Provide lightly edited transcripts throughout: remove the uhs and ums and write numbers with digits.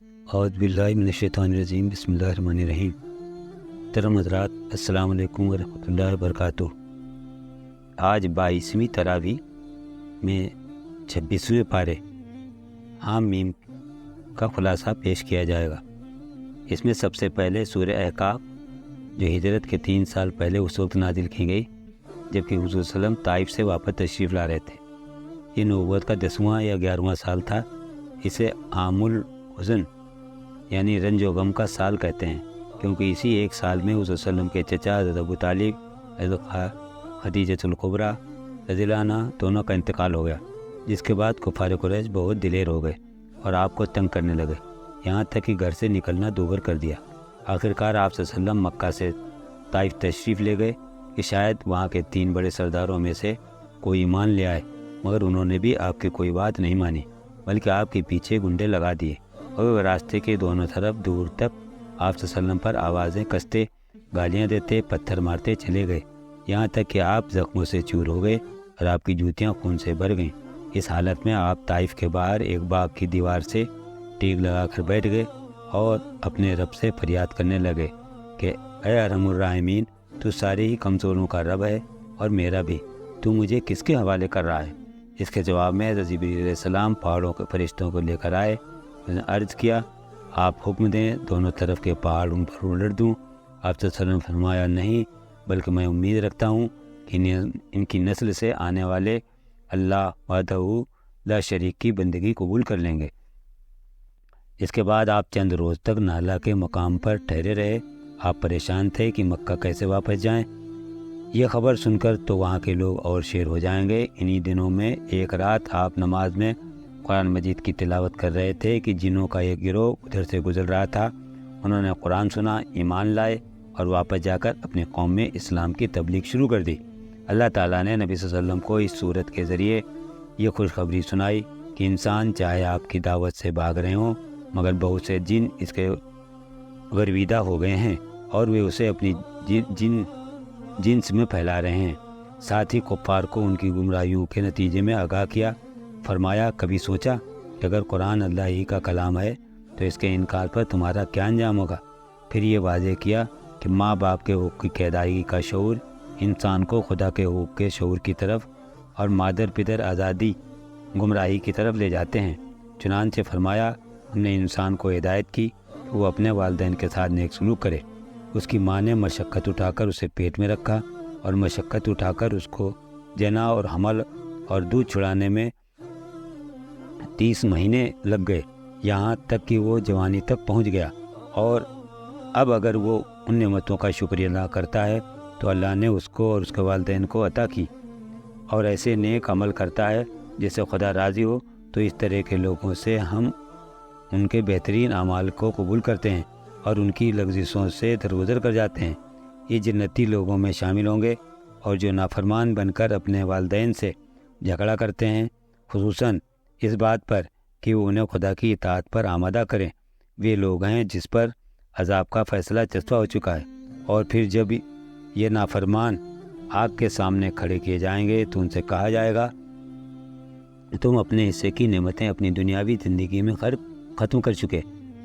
اعوذ باللہ من الشیطان الرجیم، بسم اللہ الرحمن الرحیم۔ محترم حضرات، السلام علیکم ورحمۃ اللہ وبرکاتہ۔ آج 22ویں تراویح میں 26ویں پارے حم میم کا خلاصہ پیش کیا جائے گا۔ اس میں سب سے پہلے سورہ احقاف جو ہجرت کے 3 سال پہلے اس وقت نازل کی گئی جبکہ حضور صلی اللہ علیہ وسلم طائف سے واپس تشریف لا رہے تھے۔ یہ نبوت کا 10واں یا 11واں سال تھا۔ اسے عام الحزن یعنی رنج و غم کا سال کہتے ہیں، کیونکہ اسی ایک سال میں حضور صلی اللہ علیہ وسلم کے چچا حضرت ابو طالب، حضرت خدیجۃ الکبریٰ رضی اللہ عنہ دونوں کا انتقال ہو گیا، جس کے بعد کفار قریش بہت دلیر ہو گئے اور آپ کو تنگ کرنے لگے، یہاں تک کہ گھر سے نکلنا دوبھر کر دیا۔ آخرکار آپ صلی اللہ علیہ وسلم مکہ سے طائف تشریف لے گئے کہ شاید وہاں کے 3 بڑے سرداروں میں سے کوئی ایمان لے آئے، مگر انہوں نے بھی آپ کی کوئی بات نہیں مانی، بلکہ آپ کے پیچھے گنڈے لگا دیے اور راستے کے دونوں طرف دور تک آپ صلی اللہ علیہ وسلم پر آوازیں کستے، گالیاں دیتے، پتھر مارتے چلے گئے، یہاں تک کہ آپ زخموں سے چور ہو گئے اور آپ کی جوتیاں خون سے بھر گئیں۔ اس حالت میں آپ طائف کے باہر ایک باغ کی دیوار سے ٹیک لگا کر بیٹھ گئے اور اپنے رب سے فریاد کرنے لگے کہ اے ارحم الراحمین، تو سارے ہی کمزوروں کا رب ہے اور میرا بھی، تو مجھے کس کے حوالے کر رہا ہے؟ اس کے جواب میں حضرت جبریل علیہ السلام پہاڑوں کے فرشتوں کو لے کر آئے۔ انہوں نے عرض کیا، آپ حکم دیں دونوں طرف کے پہاڑ ان پر الٹ دوں؟ آپ صلی اللہ علیہ وسلم نے فرمایا، نہیں، بلکہ میں امید رکھتا ہوں کہ ان کی نسل سے آنے والے اللہ وحدہ لا شریک کی بندگی قبول کر لیں گے۔ اس کے بعد آپ چند روز تک نالا کے مقام پر ٹھہرے رہے۔ آپ پریشان تھے کہ مکہ کیسے واپس جائیں۔ یہ خبر سن کر تو وہاں کے لوگ اور شیر ہو جائیں گے۔ انہی دنوں میں ایک رات آپ نماز میں قرآن مجید کی تلاوت کر رہے تھے کہ جنوں کا ایک گروہ ادھر سے گزر رہا تھا۔ انہوں نے قرآن سنا، ایمان لائے اور واپس جا کر اپنے قوم میں اسلام کی تبلیغ شروع کر دی۔ اللہ تعالیٰ نے نبی صلی اللہ علیہ وسلم کو اس صورت کے ذریعے یہ خوشخبری سنائی کہ انسان چاہے آپ کی دعوت سے بھاگ رہے ہوں، مگر بہت سے جن اس کے غرویدہ ہو گئے ہیں اور وہ اسے اپنی جنس میں پھیلا رہے ہیں۔ ساتھ ہی کفار کو ان کی گمراہیوں کے نتیجے میں آگاہ کیا۔ فرمایا، کبھی سوچا کہ اگر قرآن اللہ ہی کا کلام ہے تو اس کے انکار پر تمہارا کیا انجام ہوگا؟ پھر یہ واضح کیا کہ ماں باپ کے حقوق کی ادائیگی کا شعور انسان کو خدا کے حقوق کے شعور کی طرف اور مادر پدر آزادی گمراہی کی طرف لے جاتے ہیں۔ چنانچہ فرمایا، ہم نے انسان کو ہدایت کی کہ وہ اپنے والدین کے ساتھ نیک سلوک کرے۔ اس کی ماں نے مشقت اٹھا کر اسے پیٹ میں رکھا اور مشقت اٹھا کر اس کو جنا اور حمل اور دودھ چھڑانے میں 30 مہینے لگ گئے، یہاں تک کہ وہ جوانی تک پہنچ گیا، اور اب اگر وہ ان نعمتوں کا شکریہ ادا کرتا ہے تو اللہ نے اس کو اور اس کے والدین کو عطا کی، اور ایسے نیک عمل کرتا ہے جس سے خدا راضی ہو، تو اس طرح کے لوگوں سے ہم ان کے بہترین اعمال کو قبول کرتے ہیں اور ان کی لغزشوں سے درگزر کر جاتے ہیں۔ یہ جنتی لوگوں میں شامل ہوں گے، اور جو نافرمان بن کر اپنے والدین سے جھگڑا کرتے ہیں، خصوصاً اس بات پر کہ وہ انہیں خدا کی اطاعت پر آمادہ کریں، وہ لوگ ہیں جس پر عذاب کا فیصلہ چسپاں ہو چکا ہے۔ اور پھر جب یہ نافرمان آگ کے سامنے کھڑے کیے جائیں گے تو ان سے کہا جائے گا، تم اپنے حصے کی نعمتیں اپنی دنیاوی زندگی میں ختم کر چکے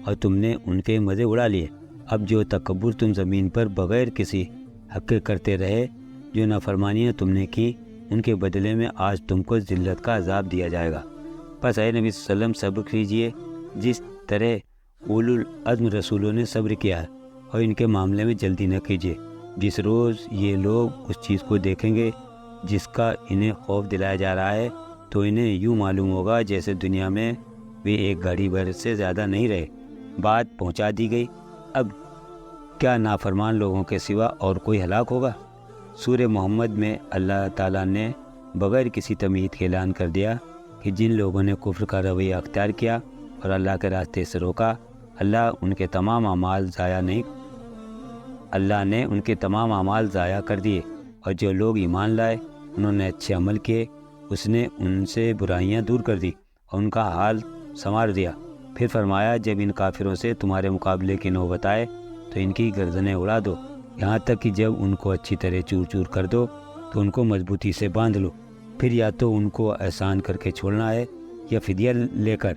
اور تم نے ان کے مزے اڑا لیے۔ اب جو تکبر تم زمین پر بغیر کسی حق کے کرتے رہے، جو نافرمانیاں تم نے کی، ان کے بدلے میں آج تم کو ذلت کا عذاب دیا جائے گا۔ پس اے نبی صلی اللہ علیہ وسلم، صبر کیجیے جس طرح اولو العزم رسولوں نے صبر کیا ہے، اور ان کے معاملے میں جلدی نہ کیجیے۔ جس روز یہ لوگ اس چیز کو دیکھیں گے جس کا انہیں خوف دلایا جا رہا ہے، تو انہیں یوں معلوم ہوگا جیسے دنیا میں وہ ایک گھڑی بھر سے زیادہ نہیں رہے۔ بات پہنچا دی گئی، اب کیا نافرمان لوگوں کے سوا اور کوئی ہلاک ہوگا؟ سورہ محمد میں اللہ تعالیٰ نے بغیر کسی تمہید کے اعلان کر دیا کہ جن لوگوں نے کفر کا رویہ اختیار کیا اور اللہ کے راستے سے روکا، اللہ نے ان کے تمام اعمال ضائع کر دیے، اور جو لوگ ایمان لائے انہوں نے اچھے عمل کیے، اس نے ان سے برائیاں دور کر دی اور ان کا حال سنوار دیا۔ پھر فرمایا، جب ان کافروں سے تمہارے مقابلے کی نوبت آئے تو ان کی گردنیں اڑا دو، یہاں تک کہ جب ان کو اچھی طرح چور چور کر دو تو ان کو مضبوطی سے باندھ لو۔ پھر یا تو ان کو احسان کر کے چھوڑنا ہے یا فدیہ لے کر،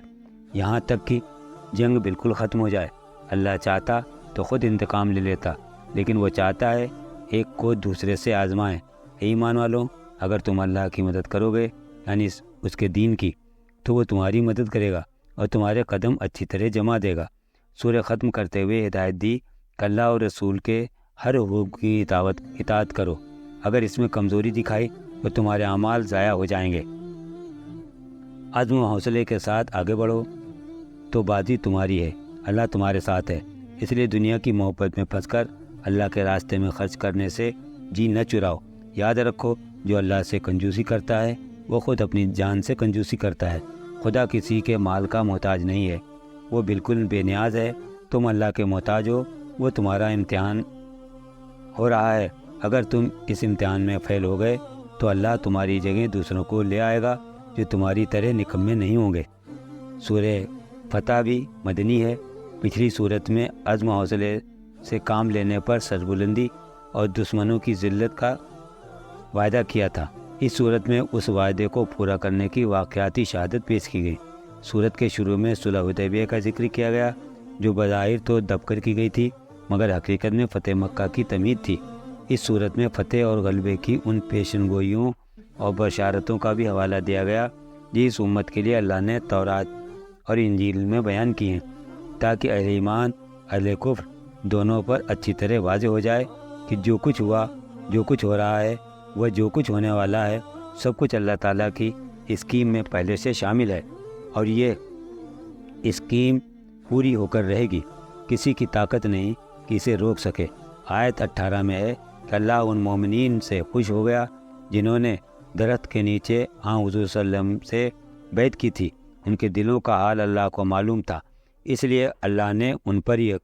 یہاں تک کہ جنگ بالکل ختم ہو جائے۔ اللہ چاہتا تو خود انتقام لے لیتا، لیکن وہ چاہتا ہے ایک کو دوسرے سے آزمائیں۔ اے ایمان والوں، اگر تم اللہ کی مدد کرو گے، یعنی اس کے دین کی، تو وہ تمہاری مدد کرے گا اور تمہارے قدم اچھی طرح جما دے گا۔ سورہ ختم کرتے ہوئے ہدایت دی کہ اللہ اور رسول کے ہر حکم کی اطاعت کرو۔ اگر اس میں کمزوری دکھائی تو تمہارے اعمال ضائع ہو جائیں گے۔ عزم و حوصلے کے ساتھ آگے بڑھو تو بازی تمہاری ہے، اللہ تمہارے ساتھ ہے۔ اس لیے دنیا کی محبت میں پھنس کر اللہ کے راستے میں خرچ کرنے سے جی نہ چراؤ۔ یاد رکھو، جو اللہ سے کنجوسی کرتا ہے وہ خود اپنی جان سے کنجوسی کرتا ہے۔ خدا کسی کے مال کا محتاج نہیں ہے، وہ بالکل بے نیاز ہے۔ تم اللہ کے محتاج ہو، وہ تمہارا امتحان ہو رہا ہے۔ اگر تم اس امتحان میں فیل ہو گئے تو اللہ تمہاری جگہ دوسروں کو لے آئے گا جو تمہاری طرح نکمے نہیں ہوں گے۔ سورہ فتح بھی مدنی ہے۔ پچھلی صورت میں عزم و حوصلے سے کام لینے پر سربلندی اور دشمنوں کی ذلت کا وعدہ کیا تھا۔ اس صورت میں اس وعدے کو پورا کرنے کی واقعاتی شہادت پیش کی گئی۔ صورت کے شروع میں صلح حدیبیہ کا ذکر کیا گیا، جو بظاہر تو دب کر کی گئی تھی مگر حقیقت میں فتح مکہ کی تمہید تھی۔ اس صورت میں فتح اور غلبے کی ان پیشن گوئیوں اور بشارتوں کا بھی حوالہ دیا گیا جس امت کے لیے اللہ نے تورات اور انجیل میں بیان کی ہیں، تاکہ اہل ایمان اہل کفر دونوں پر اچھی طرح واضح ہو جائے کہ جو کچھ ہوا، جو کچھ ہو رہا ہے، وہ جو کچھ ہونے والا ہے، سب کچھ اللہ تعالیٰ کی اسکیم میں پہلے سے شامل ہے اور یہ اسکیم پوری ہو کر رہے گی۔ کسی کی طاقت نہیں کہ اسے روک سکے۔ آیت 18 میں ہے کہ اللہ ان مومنین سے خوش ہو گیا جنہوں نے درخت کے نیچے حضور صلی اللہ علیہ وسلم سے بیعت کی تھی۔ ان کے دلوں کا حال اللہ کو معلوم تھا، اس لیے اللہ نے ان پر یہ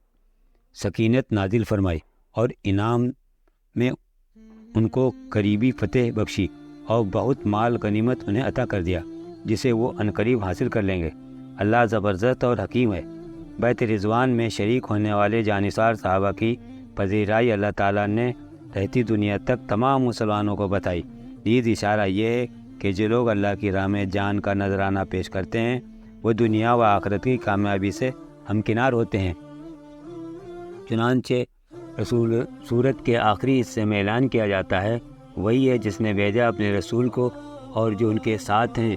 سکینت نازل فرمائی اور انعام میں ان کو قریبی فتح بخشی اور بہت مال غنیمت انہیں عطا کر دیا جسے وہ عنقریب حاصل کر لیں گے۔ اللہ زبردست اور حکیم ہے۔ بیت رضوان میں شریک ہونے والے جانثار صحابہ کی پذیرائی اللہ تعالیٰ نے رہتی دنیا تک تمام مسلمانوں کو بتائی۔ نیز اشارہ یہ ہے کہ جو لوگ اللہ کی راہ میں جان کا نذرانہ پیش کرتے ہیں وہ دنیا و آخرت کی کامیابی سے ہمکنار ہوتے ہیں۔ چنانچہ سورت کے آخری حصے میں اعلان کیا جاتا ہے، وہی ہے جس نے بھیجا اپنے رسول کو اور جو ان کے ساتھ ہیں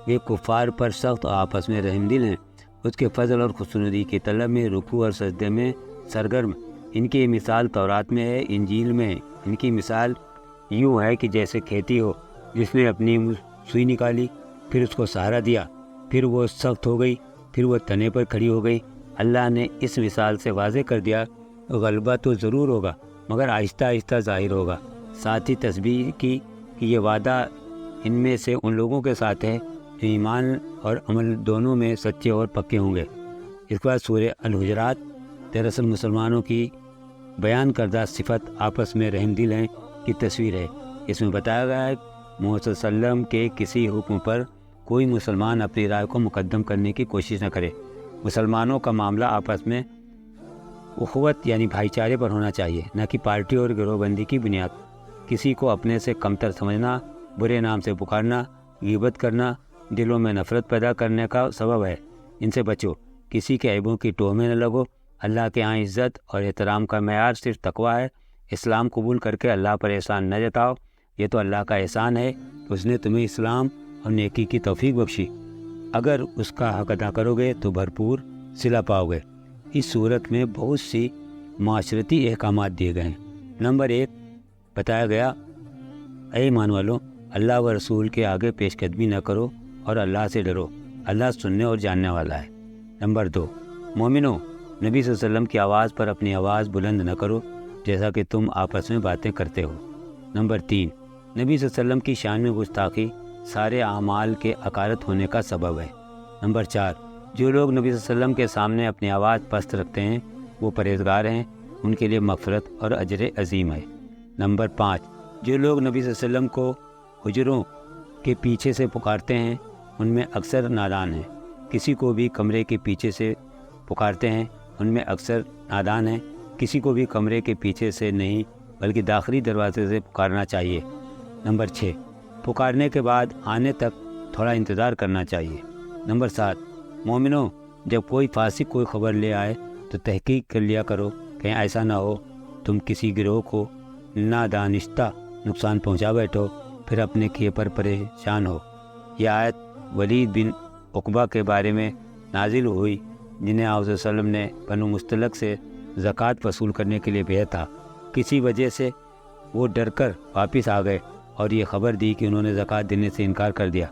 وہ کفار پر سخت آپس میں رحم دل ہیں۔ اس کے فضل اور خشنودی کی طلب میں رکوع اور سجدے میں سرگرم۔ ان کی مثال تورات میں ہے، انجیل میں ہے۔ ان کی مثال یوں ہے کہ جیسے کھیتی ہو جس نے اپنی سوئی نکالی، پھر اس کو سہارا دیا، پھر وہ سخت ہو گئی، پھر وہ تنے پر کھڑی ہو گئی۔ اللہ نے اس مثال سے واضح کر دیا غلبہ تو ضرور ہوگا مگر آہستہ آہستہ ظاہر ہوگا۔ ساتھ ہی تسبیح کی کہ یہ وعدہ ان میں سے ان لوگوں کے ساتھ ہے جو ایمان اور عمل دونوں میں سچے اور پکے ہوں گے۔ اس کے بعد سورہ الحجرات دراصل مسلمانوں کی بیان کردہ صفت آپس میں رحم دل ہیں کی تصویر ہے۔ اس میں بتایا گیا ہے محمد صلی اللہ علیہ وسلم کے کسی حکم پر کوئی مسلمان اپنی رائے کو مقدم کرنے کی کوشش نہ کرے۔ مسلمانوں کا معاملہ آپس میں اخوت یعنی بھائی چارے پر ہونا چاہیے، نہ کہ پارٹی اور گروہ بندی کی بنیاد۔ کسی کو اپنے سے کمتر سمجھنا، برے نام سے پکارنا، غیبت کرنا دلوں میں نفرت پیدا کرنے کا سبب ہے۔ ان سے بچو۔ کسی کے عیبوں کی ٹوہ میں نہ لگو۔ اللہ کے ہاں عزت اور احترام کا معیار صرف تقویٰ ہے۔ اسلام قبول کر کے اللہ پر احسان نہ جتاؤ، یہ تو اللہ کا احسان ہے کہ اس نے تمہیں اسلام اور نیکی کی توفیق بخشی۔ اگر اس کا حق ادا کرو گے تو بھرپور صلہ پاؤ گے۔ اس صورت میں بہت سی معاشرتی احکامات دیے گئے ہیں۔ نمبر 1 بتایا گیا، اے ایمان والو، اللہ و رسول کے آگے پیش قدمی نہ کرو اور اللہ سے ڈرو، اللہ سننے اور جاننے والا ہے۔ نمبر 2 مومنو، نبی صلی اللہ علیہ وسلم کی آواز پر اپنی آواز بلند نہ کرو جیسا کہ تم آپس میں باتیں کرتے ہو۔ نمبر 3 نبی صلی اللہ علیہ وسلم کی شان میں گستاخی سارے اعمال کے عقارت ہونے کا سبب ہے۔ نمبر 4 جو لوگ نبی صلی اللہ علیہ وسلم کے سامنے اپنی آواز پست رکھتے ہیں وہ پرہیزگار ہیں، ان کے لیے مغفرت اور اجر عظیم ہے۔ نمبر 5 جو لوگ نبی صلی اللہ علیہ وسلم کو حجروں کے پیچھے سے پکارتے ہیں ان میں اکثر نادان ہیں۔ کسی کو بھی کمرے کے پیچھے سے پکارتے ہیں ان میں اکثر نادان ہیں۔ کسی کو بھی کمرے کے پیچھے سے نہیں بلکہ داخلی دروازے سے پکارنا چاہیے۔ نمبر 6 پکارنے کے بعد آنے تک تھوڑا انتظار کرنا چاہیے۔ نمبر 7 مومنوں، جب کوئی فاسق کوئی خبر لے آئے تو تحقیق کر لیا کرو، کہیں ایسا نہ ہو تم کسی گروہ کو نادانستہ نقصان پہنچا بیٹھو، پھر اپنے کیے پر پریشان ہو۔ یہ آیت ولید بن عقبہ کے بارے میں نازل ہوئی، جنہیں آپ صلی اللہ علیہ وسلم نے بنو مستلق سے زکوٰۃ وصول کرنے کے لیے بھیجا تھا۔ کسی وجہ سے وہ ڈر کر واپس آ گئے اور یہ خبر دی کہ انہوں نے زکوٰۃ دینے سے انکار کر دیا،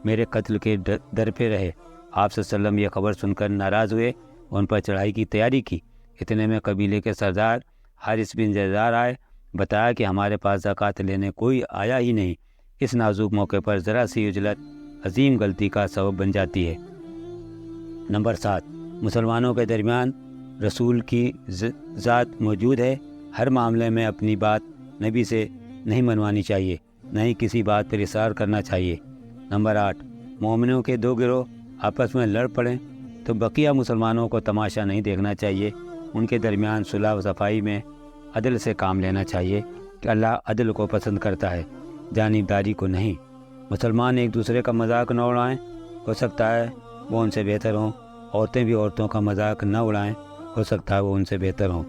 میرے قتل کے در پہ رہے۔ آپ صلی اللہ علیہ وسلم یہ خبر سن کر ناراض ہوئے، ان پر چڑھائی کی تیاری کی۔ اتنے میں قبیلے کے سردار حارث بن جزار آئے، بتایا کہ ہمارے پاس زکوٰۃ لینے کوئی آیا ہی نہیں۔ اس نازک موقع پر ذرا سی عجلت عظیم غلطی کا سبب بن جاتی ہے۔ نمبر 7، مسلمانوں کے درمیان رسول کی ذات موجود ہے، ہر معاملے میں اپنی بات نبی سے نہیں منوانی چاہیے، نہ ہی کسی بات پر اصرار کرنا چاہیے۔ نمبر 8، مومنوں کے دو گروہ آپس میں لڑ پڑیں تو بقیہ مسلمانوں کو تماشا نہیں دیکھنا چاہیے، ان کے درمیان صلح و صفائی میں عدل سے کام لینا چاہیے کہ اللہ عدل کو پسند کرتا ہے، جانبداری کو نہیں۔ مسلمان ایک دوسرے کا مذاق نہ اڑائیں، ہو سکتا ہے وہ ان سے بہتر ہوں، عورتیں بھی عورتوں کا مذاق نہ اڑائیں، ہو سکتا ہے وہ ان سے بہتر ہوں۔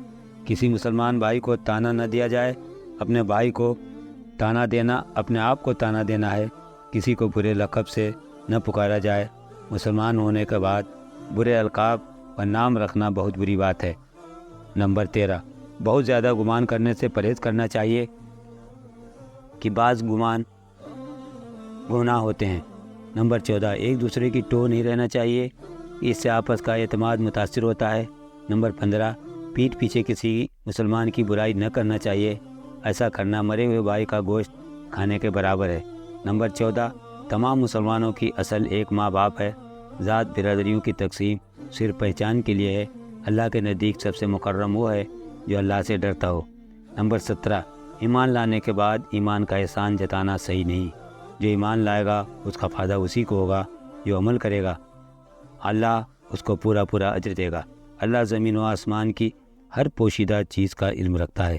کسی مسلمان بھائی کو تانا نہ دیا جائے، اپنے بھائی کو تانا دینا اپنے آپ کو تانا دینا ہے، کسی کو برے لقب سے نہ پکارا جائے، مسلمان ہونے کے بعد برے القاب اور نام رکھنا بہت بری بات ہے۔ نمبر 13، بہت زیادہ گمان کرنے سے پرہیز کرنا چاہیے کہ بعض گمان گناہ ہوتے ہیں۔ نمبر 14، ایک دوسرے کی ٹو نہیں رہنا چاہیے، اس سے آپس کا اعتماد متاثر ہوتا ہے۔ نمبر 15، پیٹھ پیچھے کسی مسلمان کی برائی نہ کرنا چاہیے، ایسا کرنا مرے ہوئے بھائی کا گوشت کھانے کے برابر ہے۔ نمبر 14، تمام مسلمانوں کی اصل ایک ماں باپ ہے، ذات برادریوں کی تقسیم صرف پہچان کے لیے ہے، اللہ کے نزدیک سب سے مکرم وہ ہے جو اللہ سے ڈرتا ہو۔ نمبر 17، ایمان لانے کے بعد ایمان کا احسان جتانا صحیح نہیں، جو ایمان لائے گا اس کا فائدہ اسی کو ہوگا جو عمل کرے گا، اللہ اس کو پورا اجر دے گا۔ اللہ زمین و آسمان کی ہر پوشیدہ چیز کا علم رکھتا ہے،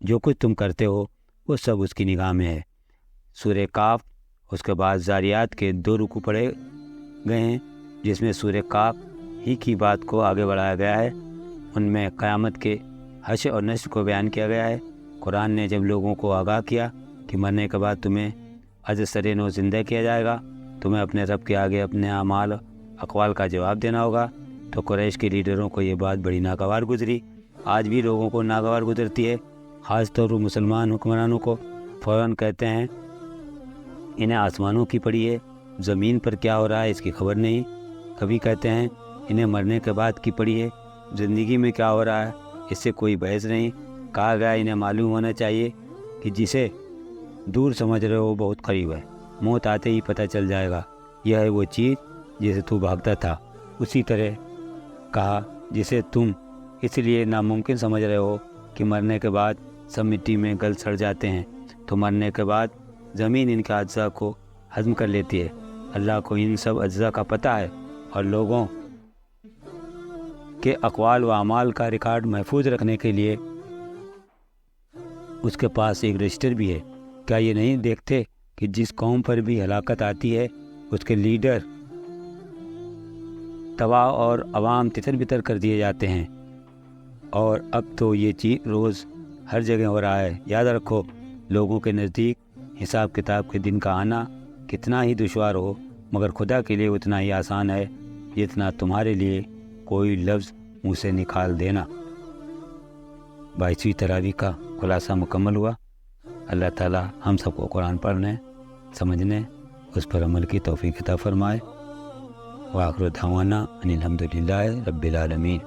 جو کچھ تم کرتے ہو وہ سب اس کی نگاہ میں ہے۔ سورہ کاف، اس کے بعد زاریات کے 2 رکوع پڑھے گئے ہیں، جس میں سورہ کاف ہی کی بات کو آگے بڑھایا گیا ہے، ان میں قیامت کے حشر اور نشر کو بیان کیا گیا ہے۔ قرآن نے جب لوگوں کو آگاہ کیا کہ مرنے کے بعد تمہیں از سر نو زندہ کیا جائے گا، تمہیں اپنے رب کے آگے اپنے اعمال اقوال کا جواب دینا ہوگا، تو قریش کے لیڈروں کو یہ بات بڑی ناگوار گزری۔ آج بھی لوگوں کو ناگوار گزرتی ہے، خاص طور پر مسلمان حکمرانوں کو۔ فوراً کہتے ہیں انہیں آسمانوں کی پڑی ہے، زمین پر کیا ہو رہا ہے اس کی خبر نہیں۔ کبھی کہتے ہیں انہیں مرنے کے بعد کی پڑی ہے، زندگی میں کیا ہو رہا ہے اس سے کوئی بحث نہیں۔ کہا گیا انہیں معلوم ہونا چاہیے کہ جسے دور سمجھ رہے ہو بہت قریب ہے، موت آتے ہی پتہ چل جائے گا۔ یہ ہے وہ چیز جسے تو بھاگتا تھا۔ اسی طرح کہا جسے تم اس لیے ناممکن سمجھ رہے ہو کہ مرنے کے بعد سب مٹی میں گل سڑ جاتے ہیں، تو مرنے کے بعد زمین ان کے اجزاء کو ہضم کر لیتی ہے۔ اللہ کو ان سب اجزاء کا پتہ ہے، اور لوگوں کے اقوال و اعمال کا ریکارڈ محفوظ رکھنے کے لیے اس کے پاس ایک رجسٹر بھی ہے۔ کیا یہ نہیں دیکھتے کہ جس قوم پر بھی ہلاکت آتی ہے اس کے لیڈر تباہ اور عوام تتر بتر کر دیے جاتے ہیں؟ اور اب تو یہ چیز روز ہر جگہ ہو رہا ہے۔ یاد رکھو، لوگوں کے نزدیک حساب کتاب کے دن کا آنا کتنا ہی دشوار ہو، مگر خدا کے لیے اتنا ہی آسان ہے جتنا تمہارے لیے کوئی لفظ منہ سے نکال دینا۔ 22ویں تراویح کا خلاصہ مکمل ہوا۔ اللہ تعالی ہم سب کو قرآن پڑھنے، سمجھنے، اس پر عمل کی توفیق عطا فرمائے۔ وآخر دعوانا ان الحمدللہ رب العالمین۔